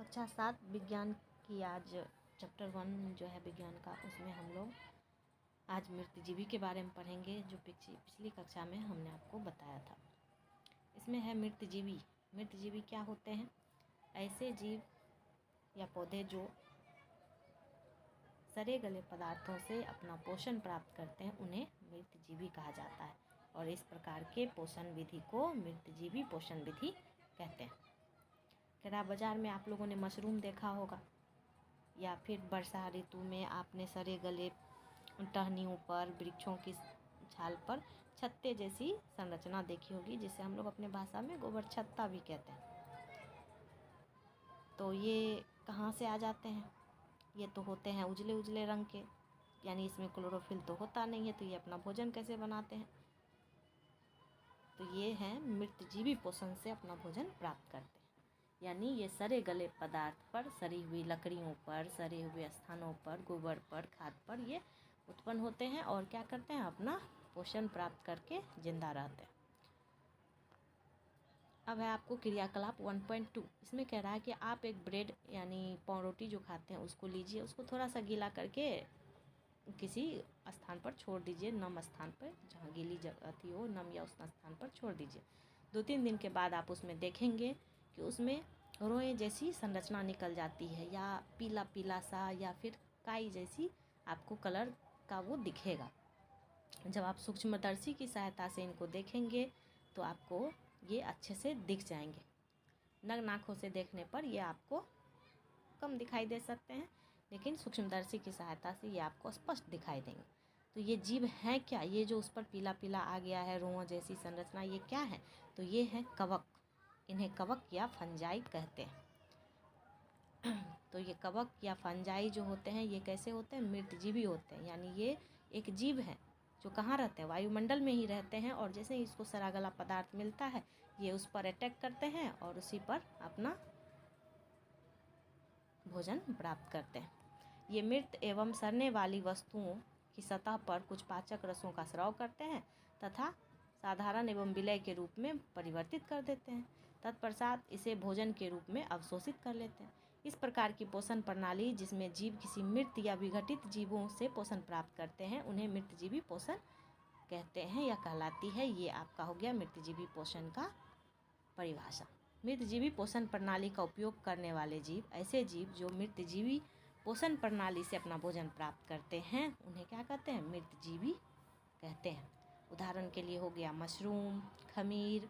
कक्षा 7 विज्ञान की आज चैप्टर 1 जो है विज्ञान का, उसमें हम लोग आज मृतजीवी के बारे में पढ़ेंगे, जो पिछली कक्षा में हमने आपको बताया था। इसमें है मृतजीवी। मृतजीवी क्या होते हैं? ऐसे जीव या पौधे जो सड़े गले पदार्थों से अपना पोषण प्राप्त करते हैं, उन्हें मृतजीवी कहा जाता है। और इस प्रकार के पोषण विधि को मृतजीवी पोषण विधि कहते हैं। खैरा बाजार में आप लोगों ने मशरूम देखा होगा, या फिर वर्षा ऋतु में आपने सड़े गले टहनियों पर, वृक्षों की छाल पर छत्ते जैसी संरचना देखी होगी, जिसे हम लोग अपने भाषा में गोबर छत्ता भी कहते हैं। तो ये कहाँ से आ जाते हैं? ये तो होते हैं उजले उजले रंग के, यानी इसमें क्लोरोफिल तो होता नहीं है। तो ये अपना भोजन कैसे बनाते हैं? तो ये हैं मृतजीवी पोषण से अपना भोजन प्राप्त करते हैं। यानी ये सड़े गले पदार्थ पर, सड़ी हुई लकड़ियों पर, सड़े हुए स्थानों पर, गोबर पर, खाद पर ये उत्पन्न होते हैं और क्या करते हैं? अपना पोषण प्राप्त करके जिंदा रहते हैं। अब है आपको क्रियाकलाप 1.2। इसमें कह रहा है कि आप एक ब्रेड यानी पाव रोटी जो खाते हैं उसको लीजिए, उसको थोड़ा सा गीला करके किसी स्थान पर छोड़ दीजिए, नम स्थान पर, जहाँ गीली जगह थी हो, नम या उस स्थान पर छोड़ दीजिए। 2-3 दिन के बाद आप उसमें देखेंगे कि उसमें रोए जैसी संरचना निकल जाती है, या पीला पीला सा, या फिर काई जैसी आपको कलर का वो दिखेगा। जब आप सूक्ष्मदर्शी की सहायता से इनको देखेंगे तो आपको ये अच्छे से दिख जाएंगे। नग्न आँखों से देखने पर ये आपको कम दिखाई दे सकते हैं, लेकिन सूक्ष्मदर्शी की सहायता से ये आपको स्पष्ट दिखाई देंगे। तो ये जीव हैं क्या? ये जो उस पर पीला पीला आ गया है, रोआ जैसी संरचना, ये क्या है? तो ये है कवक। इन्हें कवक या फंजाई कहते हैं। तो ये कवक या फंजाई जो होते हैं, ये कैसे होते हैं? मृतजीवी होते हैं। यानी ये एक जीव है जो कहाँ रहते हैं? वायुमंडल में ही रहते हैं। और जैसे ही इसको सड़ा गला पदार्थ मिलता है, ये उस पर अटैक करते हैं और उसी पर अपना भोजन प्राप्त करते हैं। ये मृत एवं सड़ने वाली वस्तुओं की सतह पर कुछ पाचक रसों का स्राव करते हैं तथा साधारण एवं विलय के रूप में परिवर्तित कर देते हैं। तत्पश्चात इसे भोजन के रूप में अवशोषित कर लेते हैं। इस प्रकार की पोषण प्रणाली जिसमें जीव किसी मृत या विघटित जीवों से पोषण प्राप्त करते हैं, उन्हें मृतजीवी पोषण कहते हैं या कहलाती है। ये आपका हो गया मृतजीवी पोषण का परिभाषा। मृतजीवी पोषण प्रणाली का उपयोग करने वाले जीव, ऐसे जीव जो मृतजीवी पोषण प्रणाली से अपना भोजन प्राप्त करते हैं, उन्हें क्या कहते हैं? मृतजीवी कहते हैं। उदाहरण के लिए हो गया मशरूम, खमीर,